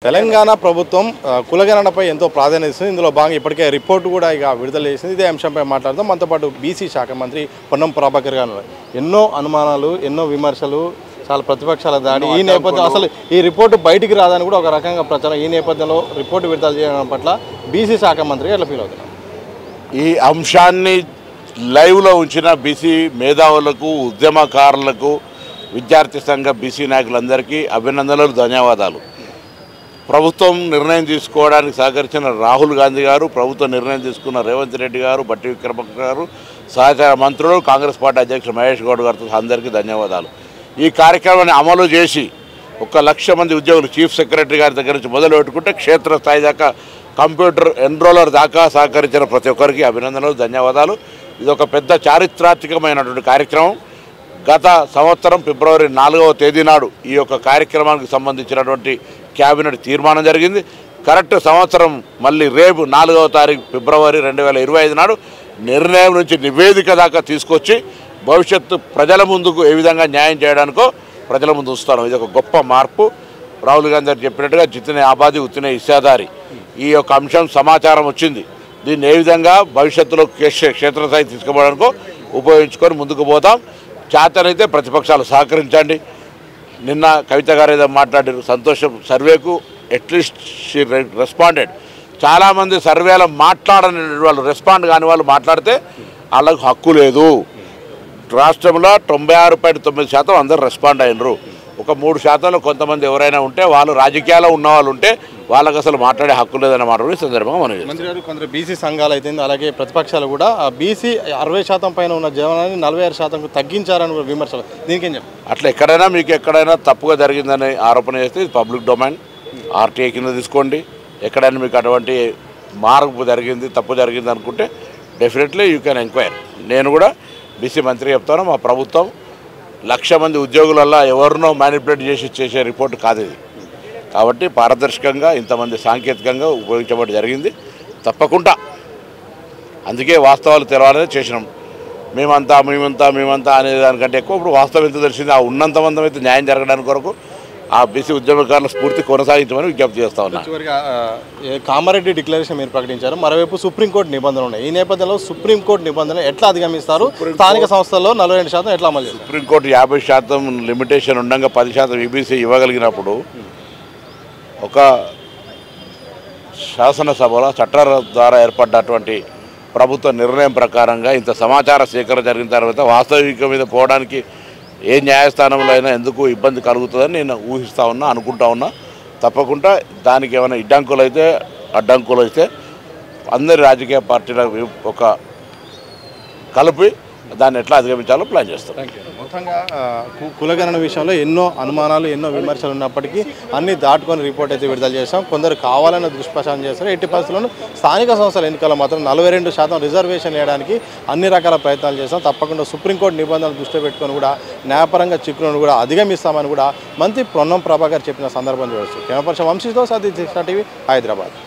తెలంగాణ ప్రభుత్వం కులగణనపై ఎంతో ప్రాధాన్యత ఇస్తుంది. ఇందులో భాగంగా ఇప్పటికే రిపోర్టు కూడా ఇక విడుదల చేసింది. ఇదే అంశంపై మాట్లాడదాం. మనతో పాటు బీసీ శాఖ మంత్రి పొన్నం ప్రభాకర్ గారు. ఎన్నో అనుమానాలు, ఎన్నో విమర్శలు, చాలా ప్రతిపక్షాల దాడి. ఈ నేపథ్యం అసలు ఈ రిపోర్టు బయటికి రాదని కూడా ఒక రకంగా ప్రచారం. ఈ నేపథ్యంలో రిపోర్టు విడుదల చేయడం పట్ల బీసీ శాఖ మంత్రి ఎట్లా ఫీల్ అవుతున్నారు? ఈ అంశాన్ని లైవ్లో ఉంచిన బీసీ మేధావులకు, ఉద్యమకారులకు, విద్యార్థి సంఘ బీసీ నాయకులందరికీ అభినందనలు, ధన్యవాదాలు. ప్రభుత్వం నిర్ణయం తీసుకోవడానికి సహకరించిన రాహుల్ గాంధీ గారు, ప్రభుత్వం నిర్ణయం తీసుకున్న రేవంత్ రెడ్డి గారు, బట్టి విక్రమార్క గారు, సహచార మంత్రులు, కాంగ్రెస్ పార్టీ అధ్యక్షుడు మహేష్ గౌడ్ గారితో అందరికీ ధన్యవాదాలు. ఈ కార్యక్రమాన్ని అమలు చేసి 1,00,000 మంది ఉద్యోగులు చీఫ్ సెక్రటరీ గారి దగ్గర నుంచి మొదలు పెట్టుకుంటే క్షేత్రస్థాయి దాకా కంప్యూటర్ ఎన్రోలర్ దాకా సహకరించిన ప్రతి ఒక్కరికి అభినందనలు, ధన్యవాదాలు. ఇది ఒక పెద్ద చారిత్రాత్మకమైనటువంటి కార్యక్రమం. గత సంవత్సరం ఫిబ్రవరి 4వ తేదీ నాడు ఈ యొక్క కార్యక్రమానికి సంబంధించినటువంటి క్యాబినెట్ తీర్మానం జరిగింది. కరెక్ట్ సంవత్సరం మళ్ళీ రేపు 4వ తారీఖు ఫిబ్రవరి 2025 నాడు నిర్ణయం నుంచి నివేదిక దాకా తీసుకొచ్చి భవిష్యత్తు ప్రజల ముందుకు ఏ విధంగా న్యాయం చేయడానికో ప్రజల ముందు ఉంచుతాను. ఇది ఒక గొప్ప మార్పు. రాహుల్ గాంధీ గారు చెప్పినట్టుగా జితనే ఆబాది ఉత్తనే ఇస్సాదారి. ఈ యొక్క అంశం సమాచారం వచ్చింది. దీన్ని ఏ విధంగా భవిష్యత్తులో క్షేత్రస్థాయి తీసుకుపోవడానికో ఉపయోగించుకొని ముందుకు పోతాం. చేతనైతే ప్రతిపక్షాలు సహకరించండి. నిన్న కవిత గారు ఏదో మాట్లాడారు, సంతోషం. సర్వేకు అట్లీస్ట్ షీ రెస్పాండెడ్. చాలామంది సర్వేలో మాట్లాడని వాళ్ళు, రెస్పాండ్ కాని వాళ్ళు మాట్లాడితే వాళ్ళకు హక్కు లేదు. రాష్ట్రంలో 96.9% అందరూ రెస్పాండ్ అయినరు. ఒక 3% కొంతమంది ఎవరైనా ఉంటే వాళ్ళు రాజకీయాల్లో ఉన్న వాళ్ళు ఉంటే వాళ్ళకి అసలు మాట్లాడే హక్కు లేదన్నమాట ఈ సందర్భంగా మనం. మంత్రి గారు, కొందరు బీసీ సంఘాలు అయితే అలాగే ప్రతిపక్షాలు కూడా బీసీ 60% పైన ఉన్న జీవనాన్ని 46%కు తగ్గించారని విమర్శలు. దీనికేం చెప్పారు? అట్లా ఎక్కడైనా మీకు ఎక్కడైనా తప్పుగా జరిగిందని ఆరోపణ చేస్తే ఇది పబ్లిక్ డొమైన్, ఆర్టీఐ కింద తీసుకోండి. ఎక్కడైనా మీకు అటువంటి మార్పు జరిగింది, తప్పు జరిగింది అనుకుంటే డెఫినెట్లీ యూ కెన్ ఎంక్వైర్. నేను కూడా బీసీ మంత్రి చెప్తాను, మా ప్రభుత్వం 1,00,000 మంది ఉద్యోగులల్లో ఎవరినో మ్యానిపులేట్ చేసే రిపోర్టు కాదు ఇది. కాబట్టి పారదర్శకంగా ఇంతమంది సాంకేతికంగా ఉపయోగించబడి జరిగింది. తప్పకుండా అందుకే వాస్తవాలు తెలవాలని చేసినాం. మేమంతా అనే దానికంటే ఎక్కువ ఇప్పుడు వాస్తవం ఎంత తెలిసింది, ఆ ఉన్నంత మంది అయితే న్యాయం జరగడానికి కొరకు ఆ బీసీ ఉద్యమకారుల స్ఫూర్తి కొనసాగించమని విజ్ఞప్తి చేస్తా ఉన్నా. చివరిగా కామారెడ్డి డిక్లరేషన్ మీరు ప్రకటించారు, మరోవైపు సుప్రీంకోర్టు నిబంధనలు ఉన్నాయి. ఈ నేపథ్యంలో సుప్రీంకోర్టు నిబంధనలు ఎట్లా అధిగమిస్తారు? స్థానిక సంస్థల్లో 42% ఎట్లా అమలు చేస్తారు? సుప్రీంకోర్టు 50% లిమిటేషన్ ఉండగా 10% ఈబీసీ ఇవ్వగలిగినప్పుడు ఒక శాసనసభలో చట్టాల ద్వారా ఏర్పడ్డటువంటి ప్రభుత్వ నిర్ణయం ప్రకారంగా ఇంత సమాచార సేకరణ జరిగిన తర్వాత వాస్తవిక మీద పోవడానికి ఏ న్యాయస్థానంలో అయినా ఎందుకు ఇబ్బంది కలుగుతుందని నేను ఊహిస్తూ ఉన్నా, అనుకుంటా ఉన్నా. తప్పకుండా దానికి ఏమైనా అడ్డంకులు అయితే అందరి రాజకీయ పార్టీల ఒక కలిపి దాన్ని ఎట్లా అధిగమించాలో ప్లాన్ చేస్తాం. మొత్తంగా కులగణన విషయంలో ఎన్నో అనుమానాలు, ఎన్నో విమర్శలు ఉన్నప్పటికీ అన్ని దాటుకొని రిపోర్ట్ అయితే విడుదల చేస్తాం. కొందరు కావాలని దుష్ప్రచారం చేస్తారు. ఎట్టి పరిస్థితుల్లో స్థానిక సంస్థల ఎన్నికల్లో మాత్రం 42% రిజర్వేషన్ వేయడానికి అన్ని రకాల ప్రయత్నాలు చేస్తాం. తప్పకుండా సుప్రీంకోర్టు నిబంధనలు దృష్టిలో పెట్టుకొని కూడా న్యాయపరంగా చిక్కులను కూడా అధిగమిస్తామని కూడా మంత్రి పొన్నం ప్రభాకర్ చెప్పిన సందర్భం చూడవచ్చు. కెమెరా పర్సన్ వంశీతో సతీష్ టీవీ, హైదరాబాద్.